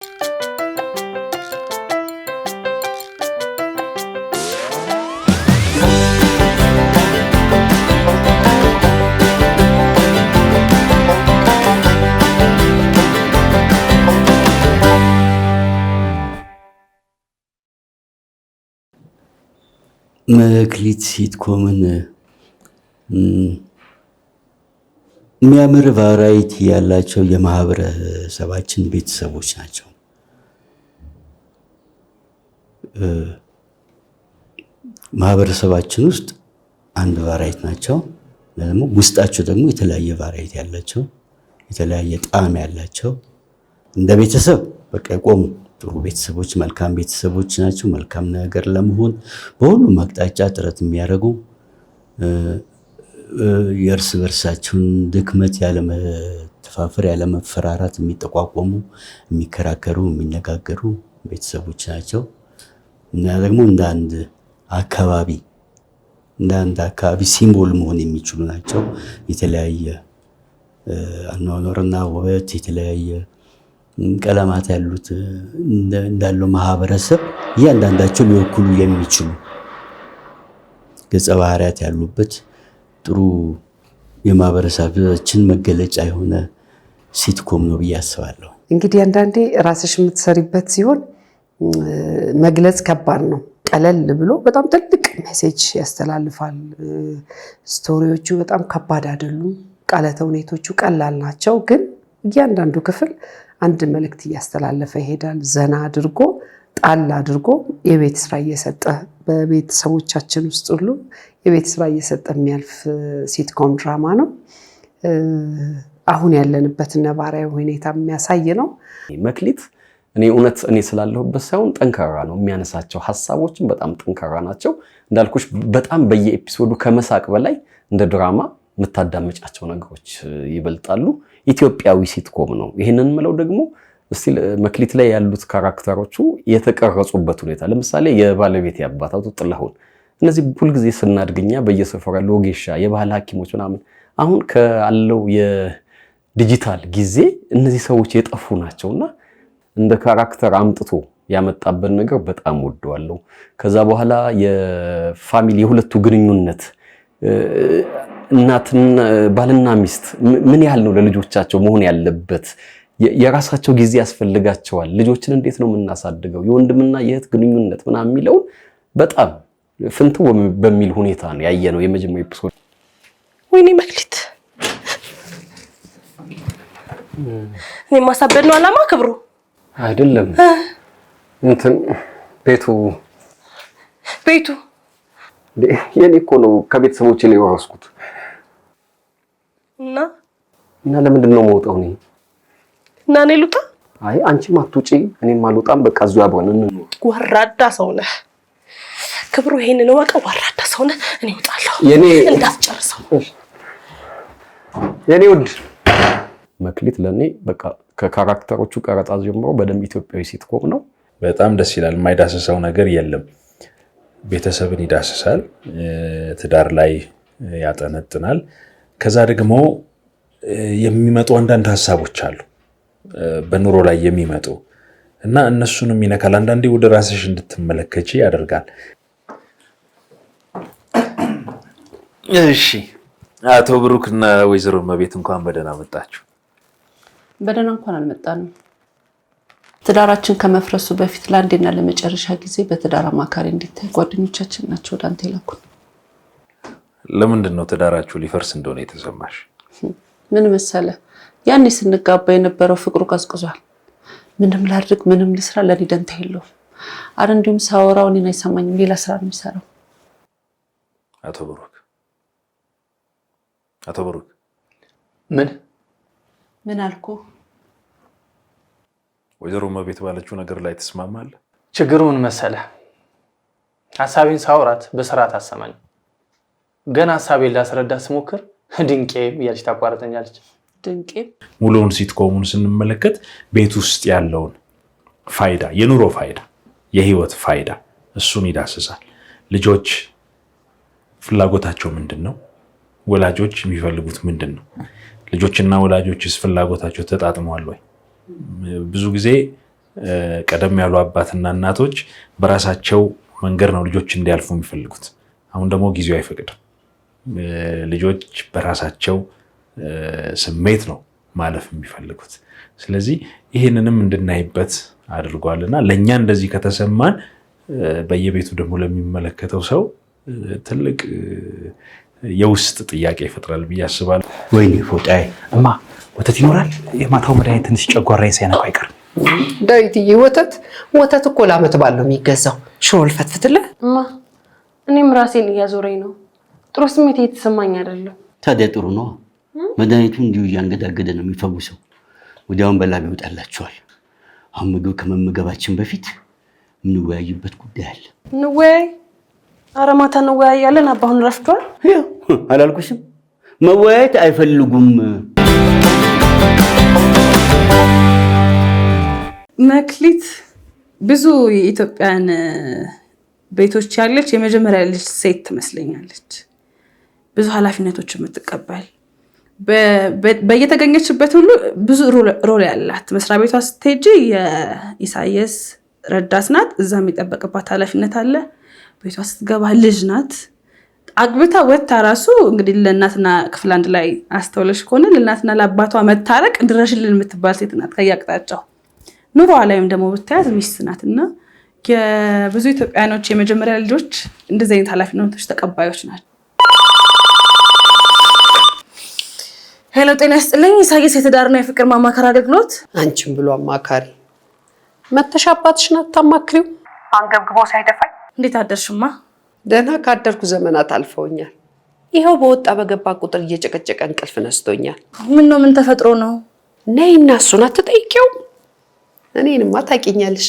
መክሊት ሲትኮምን የሚያምር ቫራይቲ ያላቸው የማህበረሰባችን ቤተሰቦች ናቸው። ማህበረሰባችን ውስጥ አንድ ቫራይቲ ናቸው። ደግሞ ውስጣቸው ደግሞ የተለያየ ቫራይቲ ያላቸው የተለያየ ጣዕም ያላቸው እንደ ቤተሰብ በቃ የቆሙ ጥሩ ቤተሰቦች መልካም ቤተሰቦች ናቸው። መልካም ነገር ለመሆን በሁሉም አቅጣጫ ጥረት የሚያደርጉ የእርስ በርሳቸውን ድክመት ያለመተፋፈር ያለመፈራራት የሚጠቋቆሙ የሚከራከሩ የሚነጋገሩ ቤተሰቦች ናቸው። እና ደግሞ እንደ አንድ አካባቢ ሲምቦል መሆን የሚችሉ ናቸው። የተለያየ አኗኗርና ውበት የተለያየ ቀለማት ያሉት እንዳለው ማህበረሰብ እያንዳንዳቸው ሊወክሉ የሚችሉ ገጸ ባህሪያት ያሉበት ጥሩ የማህበረሰባችን መገለጫ የሆነ ሲትኮም ነው ብዬ አስባለሁ። እንግዲህ አንዳንዴ ራስሽ የምትሰሪበት ሲሆን መግለጽ ከባድ ነው። ቀለል ብሎ በጣም ትልቅ ሜሴጅ ያስተላልፋል። ስቶሪዎቹ በጣም ከባድ አይደሉም። ቃለ ተውኔቶቹ ቀላል ናቸው። ግን እያንዳንዱ ክፍል አንድ መልእክት እያስተላለፈ ይሄዳል። ዘና አድርጎ ጣል አድርጎ የቤት ስራ እየሰጠ በቤተሰቦቻችን ውስጥ ሁሉ የቤት ስራ እየሰጠ የሚያልፍ ሲትኮም ድራማ ነው። አሁን ያለንበትን ነባራዊ ሁኔታ የሚያሳይ ነው። መክሊት እኔ ስላለሁበት ሳይሆን ጠንካራ ነው። የሚያነሳቸው ሐሳቦችን በጣም ጠንካራ ናቸው። እንዳልኩሽ በጣም በየኤፒሶዱ ከመሳቅ በላይ እንደ ድራማ የምታዳምጫቸው ነገሮች ይበልጣሉ። ኢትዮጵያዊ ሲትኮም ነው። ይሄንን ምለው ደግሞ እስቲ መክሊት ላይ ያሉት ካራክተሮቹ የተቀረጹበት ሁኔታ ለምሳሌ የባለቤት ያባት አቶ ጥላሁን እነዚህ ሁልጊዜ ስናድግኛ በየሰፈራ ሎጌሻ የባህል ሐኪሞች ምናምን አሁን ካለው የዲጂታል ጊዜ እነዚህ ሰዎች የጠፉ ናቸውና እንደ ካራክተር አምጥቶ ያመጣበት ነገር በጣም ወደዋለሁ። ከዛ በኋላ የፋሚሊ የሁለቱ ግንኙነት እናትና ባልና ሚስት ምን ያህል ነው ለልጆቻቸው መሆን ያለበት? የራሳቸው ጊዜ ያስፈልጋቸዋል። ልጆችን እንዴት ነው የምናሳድገው? የወንድምና የእህት ግንኙነት ምናምን የሚለውን በጣም ፍንትው በሚል ሁኔታ ነው ያየነው የመጀመሪያው ኤፒሶድ። ወይኔ መክሊት እኔ ማሳበድ ነው አላማ ክብሩ አይደለም። እንትን ቤቱ የኔ እኮ ነው ከቤተሰቦቼ ላይ ወረስኩት እና ለምንድን ነው የምወጣው እኔ? እና እኔ ልውጣ? አይ አንቺም አትውጪ እኔም አልወጣም። በቃ እዚሁ አብረን እንኖር። ወራዳ ሰው ነህ ክብሩ። ይሄንን ነው በቃ ወራዳ ሰው ነህ። እኔ እወጣለሁ። እንዳትጨርሰው የኔ ውድ መክሊት ለኔ በቃ ከካራክተሮቹ ቀረጻ ጀምሮ በደንብ ኢትዮጵያዊ ሲትኮም ነው። በጣም ደስ ይላል። የማይዳሰሰው ነገር የለም። ቤተሰብን ይዳስሳል፣ ትዳር ላይ ያጠነጥናል። ከዛ ደግሞ የሚመጡ አንዳንድ ሀሳቦች አሉ በኑሮ ላይ የሚመጡ እና እነሱንም ይነካል። አንዳንዴ ወደ ራስሽ እንድትመለከቺ ያደርጋል። እሺ አቶ ብሩክና ወይዘሮ መቤት እንኳን በደህና መጣችሁ። በደህና እንኳን አልመጣንም። ትዳራችን ከመፍረሱ በፊት ለአንዴና ለመጨረሻ ጊዜ በትዳር አማካሪ እንዲታይ ጓደኞቻችን ናቸው ወደ አንተ የላኩን። ለምንድን ነው ትዳራችሁ ሊፈርስ እንደሆነ የተሰማሽ? ምን መሰለ ያኔ ስንጋባ የነበረው ፍቅሩ ቀዝቅዟል። ምንም ላድርግ ምንም ልስራ ለኔ ደንታ የለውም። አረ እንዲሁም ሳወራው እኔን አይሰማኝም፣ ሌላ ስራ ነው የሚሰራው። አቶ ብሩክ ምን አልኩ? ወይዘሮ መቤት ባለችው ነገር ላይ ተስማማለህ? ችግሩ ምን መሰለ ሐሳቤን ሳወራት በስርዓት አሰማኝ። ገና ሐሳቤን ላስረዳት ስሞክር ድንቄ እያለች ታቋርጠኛለች። ድንቄ ሙሉውን ሲትኮሙን ስንመለከት ቤት ውስጥ ያለውን ፋይዳ፣ የኑሮ ፋይዳ፣ የህይወት ፋይዳ እሱን ይዳስሳል። ልጆች ፍላጎታቸው ምንድነው? ወላጆች የሚፈልጉት ምንድነው? ልጆችና ወላጆችስ ፍላጎታቸው ተጣጥመዋል ወይ? ብዙ ጊዜ ቀደም ያሉ አባትና እናቶች በራሳቸው መንገድ ነው ልጆች እንዲያልፉ የሚፈልጉት። አሁን ደግሞ ጊዜው አይፈቅድም። ልጆች በራሳቸው ስሜት ነው ማለፍ የሚፈልጉት። ስለዚህ ይህንንም እንድናይበት አድርጓልና ለእኛ እንደዚህ ከተሰማን በየቤቱ ደግሞ ለሚመለከተው ሰው ትልቅ የውስጥ ጥያቄ ይፈጥራል ብዬ አስባለሁ። ወይኔ ፎጣዬ እማ ወተት ይኖራል? የማታው መድኃኒት ትንሽ ጨጓራዬን ሳይነካው አይቀርም። ዳዊትዬ ወተት እኮ ለዓመት በዓል ነው የሚገዛው። ሽሮ ልፈትፍትልህ? እማ እኔም ራሴን እያዞረኝ ነው። ጥሩ ስሜት እየተሰማኝ አይደለም። ታዲያ ጥሩ ነው። መድኃኒቱ እንዲሁ እያንገዳገደ ነው የሚፈውሰው። ወዲያውን በላብ ይወጣላችኋል። አሁን ምግብ ከመመገባችን በፊት የምንወያይበት ጉዳይ አለ። እንወያይ? ኧረ ማታ እንወያያለን። አባሁን ረፍዷል። አላልኩሽም? መወያየት አይፈልጉም። መክሊት ብዙ የኢትዮጵያን ቤቶች ያለች የመጀመሪያ ልጅ ሴት ትመስለኛለች። ብዙ ኃላፊነቶች የምትቀበል በየተገኘችበት ሁሉ ብዙ ሮል ያላት። መስሪያ ቤቷ ስትሄጂ የኢሳያስ ረዳት ናት። እዛ የሚጠበቅባት ኃላፊነት አለ። ቤቷ ስትገባ ልጅ ናት። አግብታ ወጥታ ራሱ እንግዲህ ለእናትና ክፍል አንድ ላይ አስተውለሽ ከሆነ ለእናትና ለአባቷ መታረቅ እንድረሽልን የምትባል ሴት ናት ከያቅጣጫው። ኑሮ ላይም ደግሞ ብታያት ሚስት ናት እና የብዙ ኢትዮጵያኖች የመጀመሪያ ልጆች እንደዚህ አይነት ኃላፊነቶች ተቀባዮች ናቸው። ሄሎ፣ ጤና ይስጥልኝ። ኢሳያስ የትዳርና የፍቅር ማማከር አገልግሎት። አንቺም ብሎ አማካሪ መተሽ አባትሽን አታማክሪው? አንገብግቦ ሳይደፋኝ። እንዴት አደርሽማ? ደህና ካደርኩ ዘመናት አልፈውኛል። ይኸው በወጣ በገባ ቁጥር እየጨቀጨቀ እንቅልፍ ነስቶኛል። ምን ተፈጥሮ ነው? ነይና እሱን አትጠይቂውም? እኔንማ ታውቂኛለሽ፣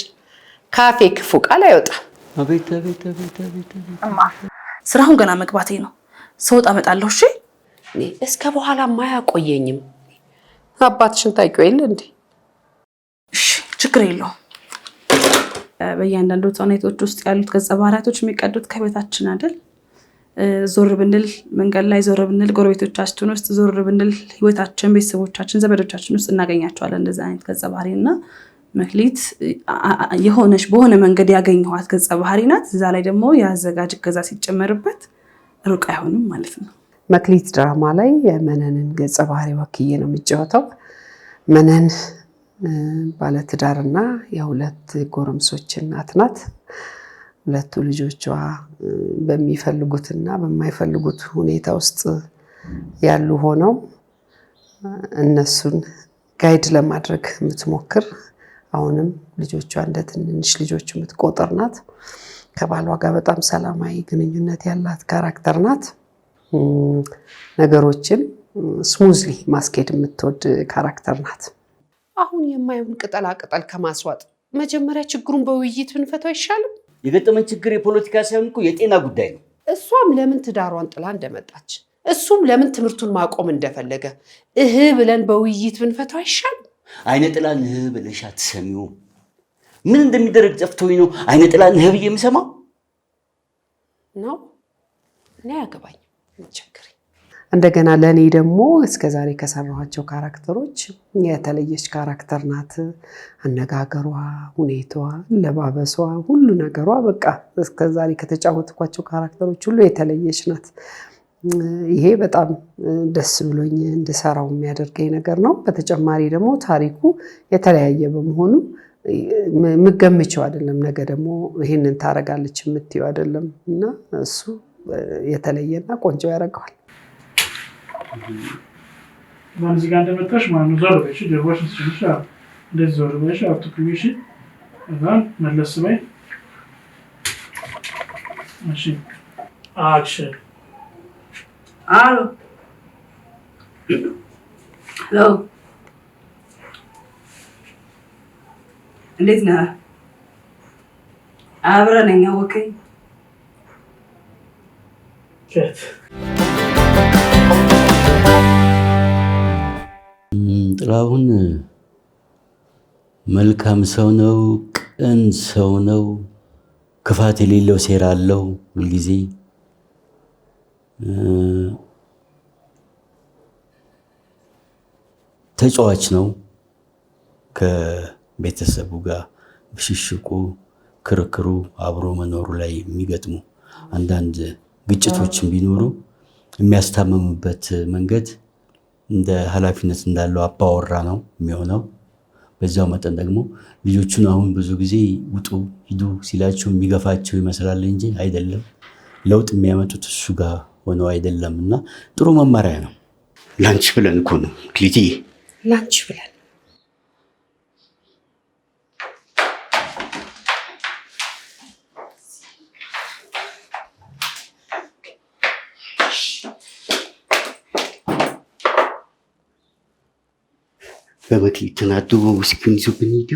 ካፌ ክፉ ቃል አይወጣም። አቤት እማ፣ ስራውን ገና መግባቴ ነው። ስወጣ እመጣለሁ። እሺ። እኔ እስከ በኋላማ አያቆየኝም። አባትሽን ታውቂው የለ እንዴ? እሺ፣ ችግር የለውም። በእያንዳንዱ ተዋናይቶች ውስጥ ያሉት ገጸ ባህሪያቶች የሚቀዱት ከቤታችን አይደል? ዞር ብንል መንገድ ላይ፣ ዞር ብንል ጎረቤቶቻችን ውስጥ፣ ዞር ብንል ህይወታችን፣ ቤተሰቦቻችን፣ ዘመዶቻችን ውስጥ እናገኛቸዋለን እንደዚህ አይነት ገጸ ባህሪ እና መክሊት የሆነች በሆነ መንገድ ያገኘኋት ገጸ ባህሪ ናት። እዛ ላይ ደግሞ የአዘጋጅ እገዛ ሲጨመርበት ሩቅ አይሆንም ማለት ነው። መክሊት ድራማ ላይ የመነንን ገጸ ባህሪ ወክዬ ነው የሚጫወተው። መነን ባለትዳርና የሁለት ጎረምሶች እናት ናት። ሁለቱ ልጆቿ በሚፈልጉትና በማይፈልጉት ሁኔታ ውስጥ ያሉ ሆነው እነሱን ጋይድ ለማድረግ የምትሞክር አሁንም ልጆቿ እንደ ትንንሽ ልጆች የምትቆጥር ናት። ከባሏ ጋር በጣም ሰላማዊ ግንኙነት ያላት ካራክተር ናት። ነገሮችን ስሙዝሊ ማስኬድ የምትወድ ካራክተር ናት። አሁን የማይሆን ቅጠላ ቅጠል ከማስዋጥ መጀመሪያ ችግሩን በውይይት ብንፈታው አይሻልም? የገጠመን ችግር የፖለቲካ ሳይሆን እኮ የጤና ጉዳይ ነው። እሷም ለምን ትዳሯን ጥላ እንደመጣች እሱም ለምን ትምህርቱን ማቆም እንደፈለገ ብለን በውይይት ብንፈታው አይሻልም? አይነ ጥላ ንህ ብለሽ አትሰሚውም? ምን እንደሚደረግ ጠፍቶኝ ነው አይነ ጥላ ንህ ብዬ የምሰማው ነው። እኔ ያገባኝ ችግር እንደገና ለእኔ ደግሞ እስከዛሬ ከሰራኋቸው ካራክተሮች የተለየች ካራክተር ናት። አነጋገሯ፣ ሁኔታዋ፣ ለባበሷ፣ ሁሉ ነገሯ በቃ እስከዛሬ ከተጫወትኳቸው ካራክተሮች ሁሉ የተለየች ናት። ይሄ በጣም ደስ ብሎኝ እንድሰራው የሚያደርገኝ ነገር ነው። በተጨማሪ ደግሞ ታሪኩ የተለያየ በመሆኑ የምገምቸው አይደለም። ነገ ደግሞ ይሄንን ታረጋለች የምትይው አይደለም እና እሱ የተለየና ቆንጆ ያደርገዋል። እዚህ ጋር እንደመጣሽ ማነው ዞር በይ፣ ጀርባሽን ስጭሽ፣ እንደዚህ ዞር በይ፣ አትኩኝሽ፣ እዛ መለስ በይ። እሺ፣ አክሽን። አሎ ሄሎ፣ እንዴት ነህ? አብረን እኛ ወከኝ ጥላሁን መልካም ሰው ነው፣ ቅን ሰው ነው፣ ክፋት የሌለው ሴራ አለው። ሁልጊዜ ተጫዋች ነው። ከቤተሰቡ ጋር ብሽሽቁ፣ ክርክሩ፣ አብሮ መኖሩ ላይ የሚገጥሙ አንዳንድ ግጭቶችን ቢኖሩ የሚያስታምሙበት መንገድ እንደ ኃላፊነት እንዳለው አባወራ ነው የሚሆነው። በዛው መጠን ደግሞ ልጆቹን አሁን ብዙ ጊዜ ውጡ ሂዱ ሲላቸው የሚገፋቸው ይመስላል እንጂ አይደለም። ለውጥ የሚያመጡት እሱ ጋር ሆነው አይደለም። እና ጥሩ መማሪያ ነው። ላንቺ ብለን እኮ ነው ክሊቲ፣ ላንቺ ብለን በመክሊት ተናዶ ውስኪውን ይዞብኝ ሄዱ።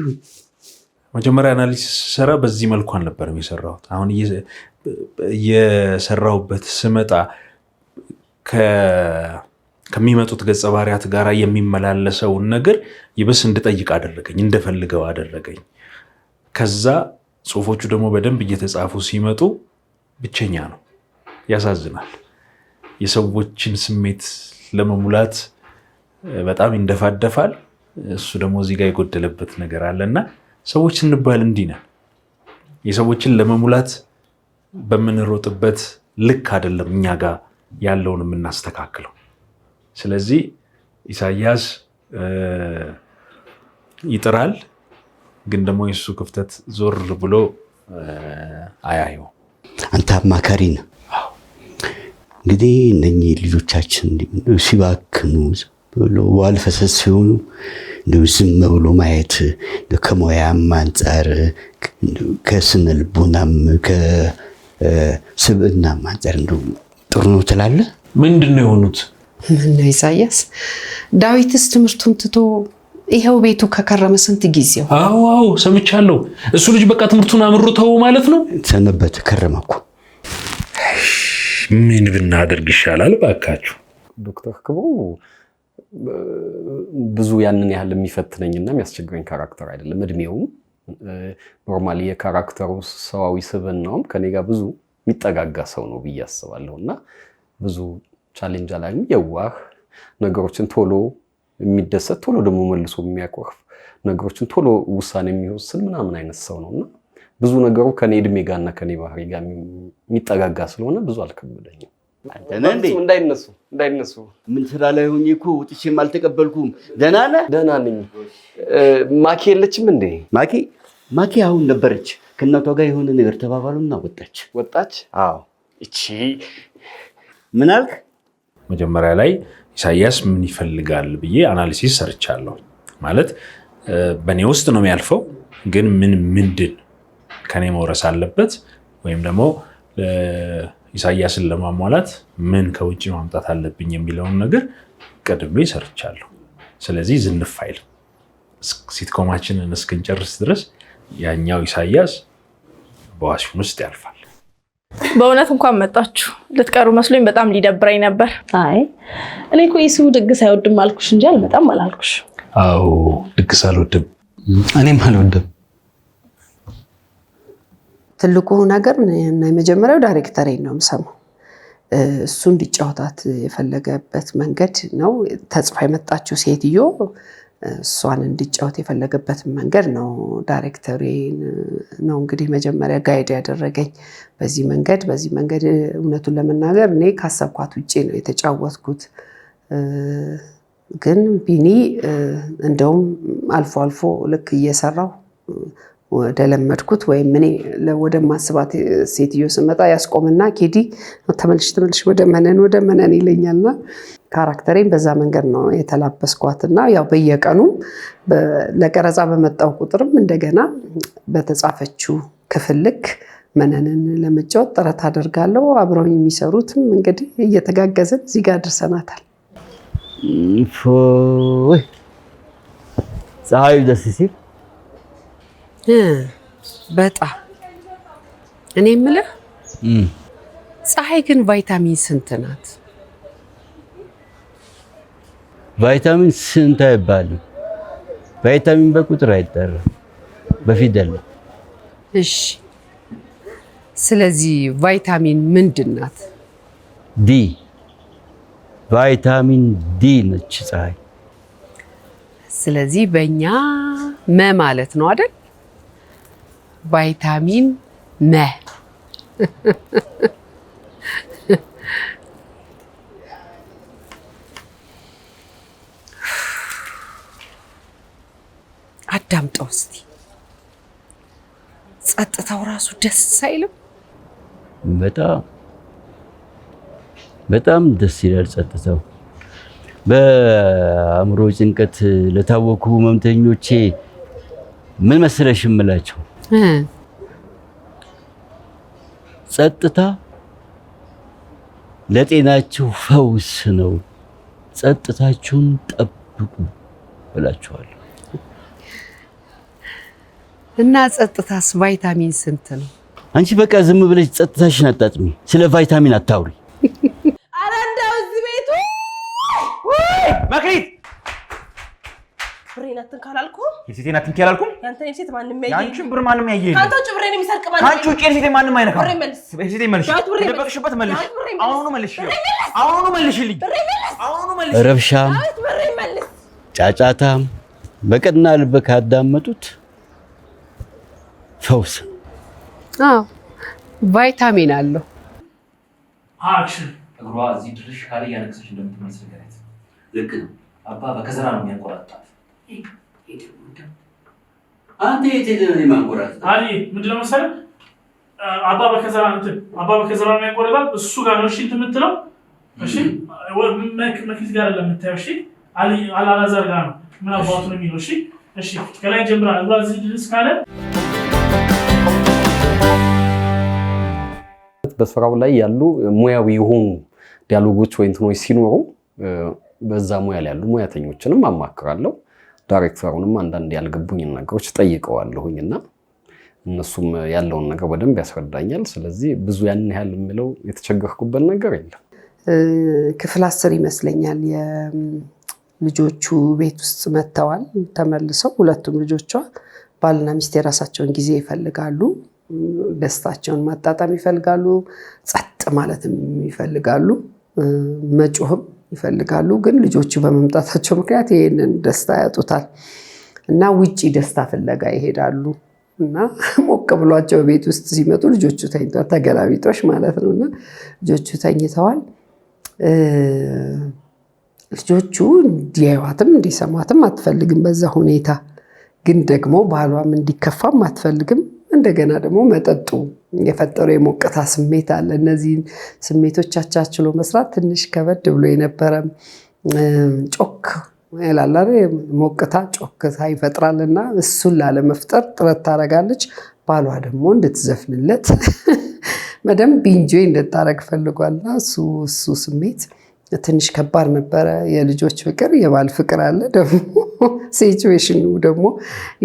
መጀመሪያ አናሊሲስ ሰራ በዚህ መልኩ አልነበረም የሰራሁት። አሁን እየሰራሁበት ስመጣ ከሚመጡት ገጸ ባህሪያት ጋር የሚመላለሰውን ነገር ይበስ እንድጠይቅ አደረገኝ፣ እንደፈልገው አደረገኝ። ከዛ ጽሁፎቹ ደግሞ በደንብ እየተጻፉ ሲመጡ ብቸኛ ነው፣ ያሳዝናል። የሰዎችን ስሜት ለመሙላት በጣም ይንደፋደፋል። እሱ ደግሞ እዚህ ጋር የጎደለበት ነገር አለና ሰዎች ስንባል እንዲህ ነን። የሰዎችን ለመሙላት በምንሮጥበት ልክ አይደለም እኛ ጋር ያለውን የምናስተካክለው። ስለዚህ ኢሳያስ ይጥራል፣ ግን ደግሞ የሱ ክፍተት ዞር ብሎ አያየው። አንተ አማካሪ ነህ። እንግዲህ እነኚህ ልጆቻችን ሲባክኑ ብሎ ዋል ፈሰስ ሲሆኑ ዝም ብሎ ማየት ከሙያም አንጻር ከስነ ልቦናም ከስብዕናም አንጻር ጥሩ ነው ትላለህ? ምንድን ነው የሆኑት? ምን ነው ኢሳያስ፣ ዳዊትስ ትምህርቱን ትቶ ይኸው ቤቱ ከከረመ ስንት ጊዜው? አዎ ሰምቻለሁ። እሱ ልጅ በቃ ትምህርቱን አምሮ ተው ማለት ነው። ሰነበት ከረመ እኮ። ምን ብናደርግ ይሻላል ባካችሁ? ዶክተር ክብሩ ብዙ ያንን ያህል የሚፈትነኝና የሚያስቸግረኝ ካራክተር አይደለም። እድሜውም ኖርማሊ የካራክተሩ ሰዋዊ ስብዕናውም ከኔ ጋር ብዙ የሚጠጋጋ ሰው ነው ብዬ አስባለሁ። እና ብዙ ቻሌንጅ አላገኝም። የዋህ ነገሮችን ቶሎ የሚደሰት ቶሎ ደግሞ መልሶ የሚያቆርፍ ነገሮችን ቶሎ ውሳኔ የሚወስን ምናምን አይነት ሰው ነውና ብዙ ነገሩ ከኔ እድሜ ጋርና ከኔ ባህሪ ጋር የሚጠጋጋ ስለሆነ ብዙ አልከበደኝም። እንዳይነሱ ምን ስራ ላይ ሆኜ እኮ ውጥቼም አልተቀበልኩም። ደህና ነህ? ደህና ነኝ። ማኪ የለችም እንዴ? ማኪ አሁን ነበረች። ከእናቷ ጋር የሆነ ነገር ተባባሉና ወጣች። አዎ። እቺ ምን አልክ? መጀመሪያ ላይ ኢሳያስ ምን ይፈልጋል ብዬ አናሊሲስ ሰርቻለሁ። ማለት በእኔ ውስጥ ነው የሚያልፈው፣ ግን ምንድን ከኔ መውረስ አለበት ወይም ደግሞ ኢሳያስን ለማሟላት ምን ከውጭ ማምጣት አለብኝ የሚለውን ነገር ቀድሜ ሰርቻለሁ። ስለዚህ ዝንፍ አይልም። ሲትኮማችንን እስክንጨርስ ድረስ ያኛው ኢሳያስ በዋሽን ውስጥ ያልፋል። በእውነት እንኳን መጣችሁ። ልትቀሩ መስሎኝ በጣም ሊደብረኝ ነበር። አይ እኔ እኮ ይሱ ድግስ አይወድም አልኩሽ እንጂ አልመጣም አላልኩሽ። አዎ ድግስ አልወድም፣ እኔም አልወድም። ትልቁ ነገር እና የመጀመሪያው ዳይሬክተሬን ነው የምሰማው። እሱ እንዲጫወታት የፈለገበት መንገድ ነው። ተጽፋ የመጣችው ሴትዮ እሷን እንዲጫወት የፈለገበት መንገድ ነው። ዳይሬክተሬን ነው እንግዲህ መጀመሪያ ጋይድ ያደረገኝ በዚህ መንገድ እውነቱን ለመናገር እኔ ካሰብኳት ውጪ ነው የተጫወትኩት። ግን ቢኒ እንደውም አልፎ አልፎ ልክ እየሰራው ወደ ለመድኩት ወይም እኔ ወደ ማስባት ሴትዮ ስመጣ ያስቆምና ኬዲ ተመልሽ ወደ መነን ይለኛልና ካራክተሬን በዛ መንገድ ነው የተላበስኳትና ያው በየቀኑ ለቀረጻ በመጣው ቁጥርም እንደገና በተጻፈችው ክፍል ልክ መነንን ለመጫወት ጥረት አደርጋለሁ። አብረው የሚሰሩትም እንግዲህ እየተጋገዝን እዚህ ጋር ደርሰናታል። ፀሐዩ ደስ ሲል በጣም እኔ የምልህ ፀሐይ ግን ቫይታሚን ስንት ናት? ቫይታሚን ስንት አይባልም። ቫይታሚን በቁጥር አይጠራም፣ በፊደል ነው። እሺ፣ ስለዚህ ቫይታሚን ምንድን ናት? ዲ። ቫይታሚን ዲ ነች ፀሐይ። ስለዚህ በእኛ ማለት ነው አይደል? ቫይታሚን መ አዳምጠው እስቲ። ጸጥታው ራሱ ደስ አይልም? በጣም ደስ ይላል ጸጥታው። በአእምሮ ጭንቀት ለታወኩ ህመምተኞቼ ምን መሰለሽ እምላቸው፣ ጸጥታ ለጤናችሁ ፈውስ ነው፣ ጸጥታችሁን ጠብቁ እላችኋለሁ። እና ጸጥታስ ቫይታሚን ስንት ነው? አንቺ በቃ ዝም ብለሽ ጸጥታሽን አጣጥሚ፣ ስለ ቫይታሚን አታውሪ። ኧረ እንደው እዚህ ቤቱ መክሊት ብሬን አትንካ አላልኩም? የሴቴን አትንኪ አላልኩም? ያንተን የሴት ማንም ያየ ያንቺን ብር ማንም ያየ የለም። ካንተ ውጭ ብሬን የሚሰርቅ ማንም ካንቺ ውጭ የሴቴን ማንም አይነካም። ብሬን መልስ። የሴቴን መልሽ። የደበቅሽበት መልሽ። አሁኑ መልሽ። አሁኑ መልሽልኝ። አሁኑ መልሽ። ረብሻም ብሬን መልስ። ጫጫታም በቀና ልብ ካዳመጡት ፈውስ። አዎ ቫይታሚን አለው። አክሽን። እግሯ እዚህ ድርሽ ካለ ያነክሰሽ እንደምትመልስ ነገራት። ልክ ነው። አባ በከዘራ ነው የሚያንቆራጣት። አንተ የት ሄደህ ነው የማንቆራጣት? አዲ ምንድን ነው መሰለህ አባ በከዘራ ነው የሚያንቆራጣት። እሱ ጋር ነው እሺ እንትን የምትለው። እሺ መክሊት ጋር አይደለም የምታየው። እሺ አላዛር ጋር ነው። ምን አባቱ ነው የሚለው? እሺ እሺ ከላይ ጀምራል። እግሯ እዚህ ድረስ ካለ በስራው ላይ ያሉ ሙያዊ የሆኑ ዲያሎጎች ወይ እንትኖች ሲኖሩ በዛ ሙያ ላይ ያሉ ሙያተኞችንም አማክራለሁ። ዳይሬክተሩንም አንዳንድ ያልገቡኝ ነገሮች ጠይቀዋለሁኝና እነሱም ያለውን ነገር በደንብ ያስረዳኛል። ስለዚህ ብዙ ያን ያህል የሚለው የተቸገርኩበት ነገር የለም። ክፍል 10 ይመስለኛል የልጆቹ ቤት ውስጥ መጥተዋል ተመልሰው። ሁለቱም ልጆቿ ባልና ሚስት የራሳቸውን ጊዜ ይፈልጋሉ። ደስታቸውን ማጣጣም ይፈልጋሉ። ጸጥ ማለትም ይፈልጋሉ። መጮህም ይፈልጋሉ። ግን ልጆቹ በመምጣታቸው ምክንያት ይሄንን ደስታ ያጡታል እና ውጪ ደስታ ፍለጋ ይሄዳሉ እና ሞቅ ብሏቸው ቤት ውስጥ ሲመጡ ልጆቹ ተኝተዋል። ተገላቢጦሽ ማለት ነው። እና ልጆቹ ተኝተዋል። ልጆቹ እንዲያዩዋትም እንዲሰማትም አትፈልግም በዛ ሁኔታ። ግን ደግሞ ባሏም እንዲከፋም አትፈልግም። እንደገና ደግሞ መጠጡ የፈጠረው የሞቅታ ስሜት አለ። እነዚህን ስሜቶች አቻችሎ መስራት ትንሽ ከበድ ብሎ የነበረ ጮክ ይላል አይደል? ሞቅታ ጮክታ ይፈጥራልና እሱን ላለመፍጠር ጥረት ታደርጋለች። ባሏ ደግሞ እንድትዘፍንለት በደንብ ኢንጆይ እንድታረግ ፈልጓልና እሱ ስሜት ትንሽ ከባድ ነበረ። የልጆች ፍቅር የባል ፍቅር አለ ደግሞ ሲቹዌሽኑ ደግሞ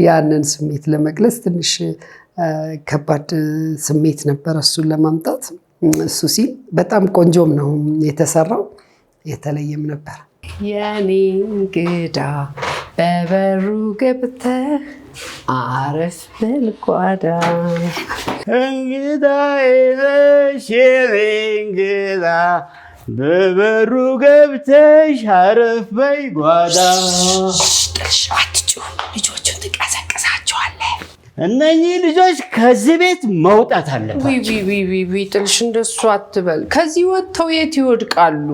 ያንን ስሜት ለመግለጽ ትንሽ ከባድ ስሜት ነበረ እሱን ለማምጣት። እሱ ሲል በጣም ቆንጆም ነው የተሰራው፣ የተለየም ነበር። የኔ እንግዳ በበሩ ገብተህ አረፍ በል ጓዳ፣ እንግዳዬ ነሽ የኔ እንግዳ በበሩ ገብተሽ አረፍ በይ ጓዳ። ጥልሽ አትጩህ፣ ልጆቹን ትቀሰቅሳቸዋለህ። እነኚህ ልጆች ከዚህ ቤት መውጣት አለባቸው። ጥልሽ እንደሱ አትበል። ከዚህ ወጥተው የት ይወድቃሉ?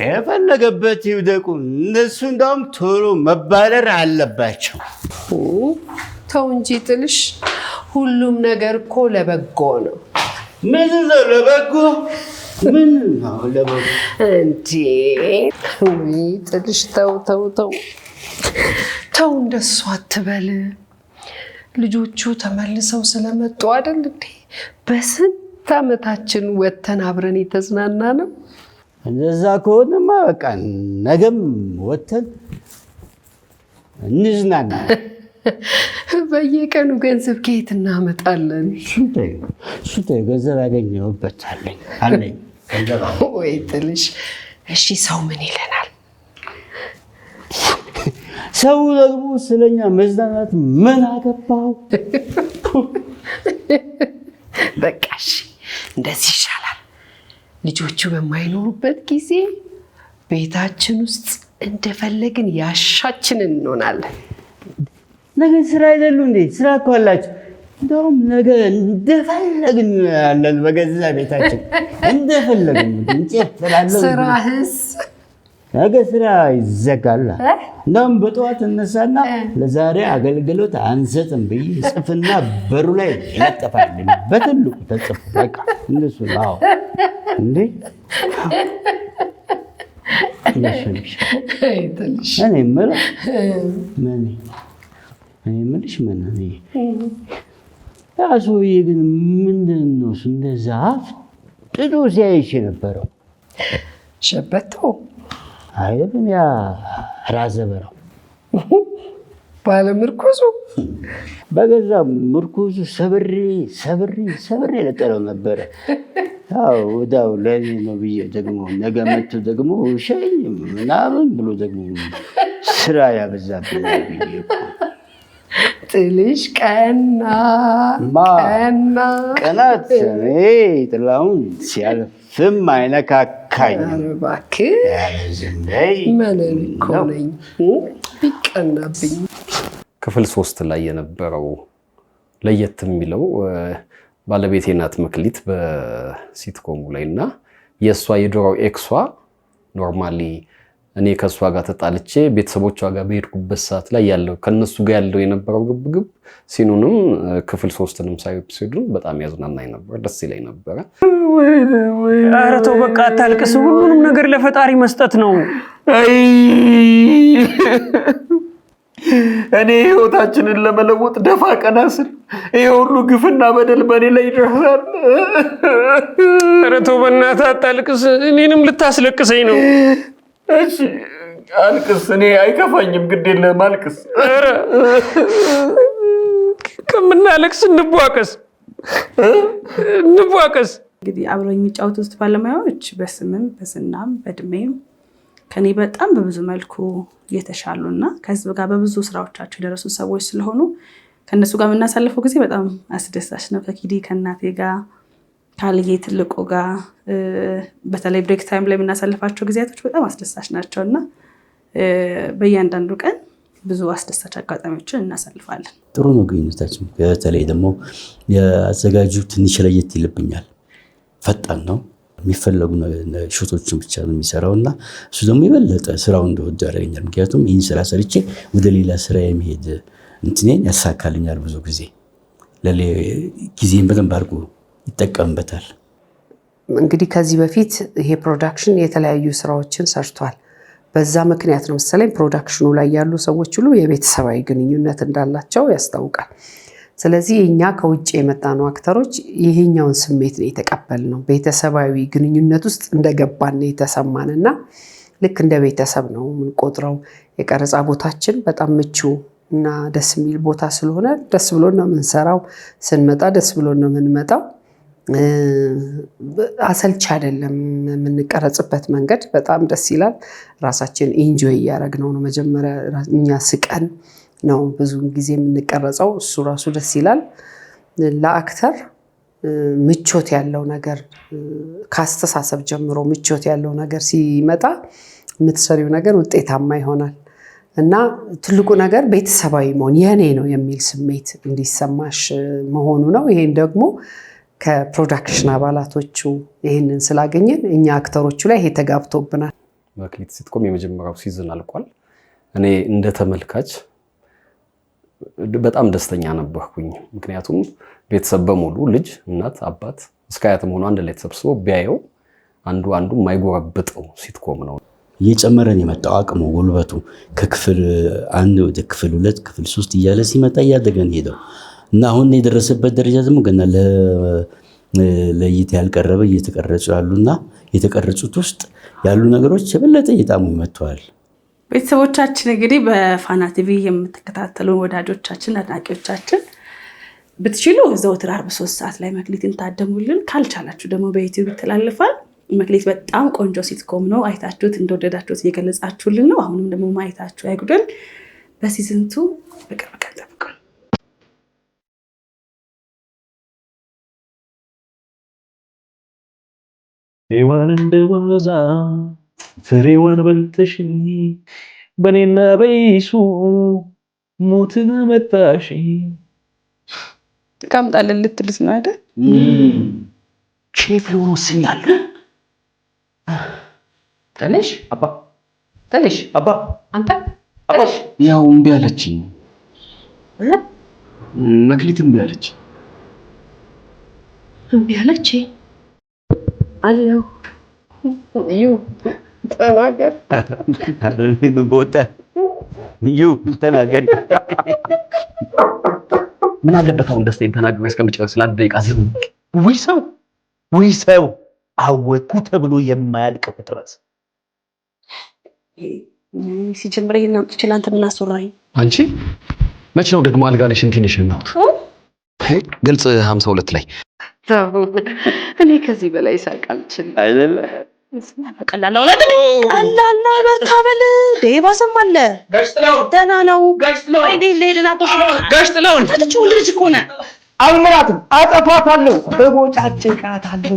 የፈለገበት ይውደቁ። እነሱ እንዳውም ቶሎ መባረር አለባቸው። ተው እንጂ ጥልሽ፣ ሁሉም ነገር እኮ ለበጎ ነው። ምን ነው ለበጎ? ምን ነው ለበጎ እንዴ? ጥልሽ ተው ተው ተው ተው፣ እንደሱ አትበል። ልጆቹ ተመልሰው ስለመጡ አይደል እንዴ በስንት ዓመታችን ወተን አብረን የተዝናና ነው። እንደዛ ከሆነማ በቃ ነገም ወተን እንዝናና። በየቀኑ ገንዘብ ከየት እናመጣለን? እሱ ገንዘብ ያገኘሁበታለኝ አለኝ። ወይ ጥልሽ፣ እሺ ሰው ምን ይለናል? ሰው ደግሞ ስለኛ መዝናናት ምን አገባው? በቃ እሺ እንደዚህ ይሻላል። ልጆቹ በማይኖሩበት ጊዜ ቤታችን ውስጥ እንደፈለግን ያሻችንን እንሆናለን። ነገ ስራ አይደሉ እንዴ? ስራ እኮ አላችሁ። እንደውም ነገ እንደፈለግን ያለን በገዛ ቤታችን እንደፈለግን እንጨፍራለን። ስራህስ ነገ ስራ ይዘጋል። እንደውም በጠዋት እነሳና ለዛሬ አገልግሎት አንሰጥም ብዬ ጽፍና በሩ ላይ ይለጠፋል። በትልቁ ተጽፎ በቃ እንደሱ ነው እንዴ። እኔ የምልሽ ምን ያ ሰውዬ ግን ምንድን ነው እንደዛ አፍጥጦ ሲያይሽ የነበረው? ሸበቶ አይደለም ያ ራዘ በራው ባለምርኩዙ በገዛ ምርኩዙ ሰብሬ ለጠለው ነበረ። ያው ወዳው ለኔ ነው ብዬ ደግሞ ነገ መጥቶ ደግሞ ሸኝ ምናምን ብሎ ደግሞ ስራ ያበዛብኛል ብዬ እኮ ጥልሽ ቀናት ጥላሁን ሲያልፍም አይነካካኝ። እባክህ ምን እኮ ነኝ ቢቀናብኝ። ክፍል 3 ላይ የነበረው ለየት የሚለው ባለቤቴ ናት መክሊት በሲትኮሙ ላይ እና የእሷ የድሮው ኤክሷ ኖርማሊ እኔ ከእሷ ጋር ተጣልቼ ቤተሰቦቿ ጋር በሄድኩበት ሰዓት ላይ ያለው ከነሱ ጋር ያለው የነበረው ግብግብ ሲኑንም ክፍል 3ንም ሳይ ኤፒሶዱን በጣም ያዝናናኝ ነበር፣ ደስ ይለኝ ነበረ። ኧረ ተው በቃ አታልቅስ። ሁሉንም ነገር ለፈጣሪ መስጠት ነው። እኔ ህይወታችንን ለመለወጥ ደፋ ቀና ስል ይሄ ሁሉ ግፍና በደል በኔ ላይ ይደርሳል። ኧረ ተው በእናትህ አታልቅስ። እኔንም ልታስለቅሰኝ ነው። እሺ አልቅስ፣ እኔ አይከፋኝም፣ ግድ የለህም አልቅስ። ኧረ ከምናለቅስ እንቧቀስ። እንግዲህ አብረው የሚጫወቱት ባለሙያዎች በስምም በዝናም በእድሜም ከኔ በጣም በብዙ መልኩ የተሻሉና ከህዝብ ጋር በብዙ ስራዎቻቸው የደረሱ ሰዎች ስለሆኑ ከነሱ ጋር የምናሳልፈው ጊዜ በጣም አስደሳች ነው። ከኪዲ ከእናቴ ጋር ካልዬ ትልቁ ጋር በተለይ ብሬክ ታይም ላይ የምናሳልፋቸው ጊዜያቶች በጣም አስደሳች ናቸው እና በእያንዳንዱ ቀን ብዙ አስደሳች አጋጣሚዎችን እናሳልፋለን። ጥሩ ነው ግንኙነታችን። በተለይ ደግሞ የአዘጋጁ ትንሽ ለየት ይልብኛል። ፈጣን ነው፣ የሚፈለጉ ሾቶችን ብቻ ነው የሚሰራው እና እሱ ደግሞ የበለጠ ስራው እንደወደ ያደርገኛል። ምክንያቱም ይህን ስራ ሰርቼ ወደ ሌላ ስራ የመሄድ እንትኔን ያሳካልኛል። ብዙ ጊዜ ጊዜን በደንብ አድርጎ ይጠቀምበታል። እንግዲህ ከዚህ በፊት ይሄ ፕሮዳክሽን የተለያዩ ስራዎችን ሰርቷል። በዛ ምክንያት ነው መሰለኝ ፕሮዳክሽኑ ላይ ያሉ ሰዎች ሁሉ የቤተሰባዊ ግንኙነት እንዳላቸው ያስታውቃል። ስለዚህ እኛ ከውጭ የመጣነው አክተሮች ይሄኛውን ስሜት ነው የተቀበልነው። ቤተሰባዊ ግንኙነት ውስጥ እንደገባን የተሰማን እና ልክ እንደ ቤተሰብ ነው የምንቆጥረው። የቀረጻ ቦታችን በጣም ምቹ እና ደስ የሚል ቦታ ስለሆነ ደስ ብሎን ነው የምንሰራው። ስንመጣ ደስ ብሎን ነው የምንመጣው። አሰልች አይደለም። የምንቀረጽበት መንገድ በጣም ደስ ይላል። ራሳችን ኢንጆይ እያደረግነው ነው። መጀመሪያ እኛ ስቀን ነው ብዙ ጊዜ የምንቀረጸው። እሱ ራሱ ደስ ይላል። ለአክተር ምቾት ያለው ነገር ከአስተሳሰብ ጀምሮ ምቾት ያለው ነገር ሲመጣ የምትሰሪው ነገር ውጤታማ ይሆናል እና ትልቁ ነገር ቤተሰባዊ መሆን የኔ ነው የሚል ስሜት እንዲሰማሽ መሆኑ ነው። ይሄን ደግሞ ከፕሮዳክሽን አባላቶቹ ይህንን ስላገኘን እኛ አክተሮቹ ላይ ይሄ ተጋብቶብናል። መክሊት ሲትኮም የመጀመሪያው ሲዝን አልቋል። እኔ እንደ ተመልካች በጣም ደስተኛ ነበርኩኝ። ምክንያቱም ቤተሰብ በሙሉ ልጅ፣ እናት፣ አባት እስከ አያትም ሆኖ አንድ ላይ ተሰብስቦ ቢያየው አንዱ የማይጎረብጠው ሲትኮም ነው። እየጨመረን የመጣው አቅሙ ጉልበቱ ከክፍል 1 ወደ ክፍል 2 ክፍል 3 እያለ ሲመጣ እያደገን ሄደው እና አሁን የደረሰበት ደረጃ ደግሞ ገና ለእይታ ያልቀረበ እየተቀረጹ ያሉና የተቀረጹት ውስጥ ያሉ ነገሮች የበለጠ እየጣሙ ይመጥተዋል። ቤተሰቦቻችን እንግዲህ በፋና ቲቪ የምትከታተሉ ወዳጆቻችን፣ አድናቂዎቻችን ብትችሉ ዘወትር 3 ሰዓት ላይ መክሊትን ታደሙልን። ካልቻላችሁ ደግሞ በዩቲዩብ ይተላለፋል። መክሊት በጣም ቆንጆ ሲትኮም ነው። አይታችሁት እንደወደዳችሁት እየገለጻችሁልን ነው። አሁንም ደግሞ ማየታችሁ አይጉደል። በሲዝን 2 በቅርብ ቀን ጠብቁን። ሔዋን እንደዋዛ ፍሬዋን በልተሽ በኔና በይሱ ሞትን መጣሽ። ካምጣልን ልትልስ ነው አይደል? ሼፍ ሊሆን ወስኛለሁ። ተነሽ አባ፣ ተነሽ አባ። አንተ ተነሽ። ያው እምቢ አለችኝ። መክሊት እምቢ አለች። እምቢ አለች አለው። ተናገር ተናገር። ምን አለበት አሁን ደስታዬን ተናግሬ እስከምጨርስ ለአንድ ደቂቃ ዝም። ውይ ሰው አወኩ ተብሎ የማያልቅ ፍጥረት። ሲጀምር ይሄን አምጥቼ ለአንተ ምን አስወራኝ? አንቺ መች ነው ደግሞ አልጋ ላይ ሽንትንሽ ነው? ግልጽ 52 ላይ እኔ ከዚህ በላይ ሳቅ አልችልም። አይደለ ቀላል ነው በታበል ደባሰም አለ። ደህና ነው። አይዴ ለሌላ ጋሽጥላውን ልጅ እኮ ነህ። አልምራትም፣ አጠፋታለሁ፣ በቦጫጭቃታለሁ።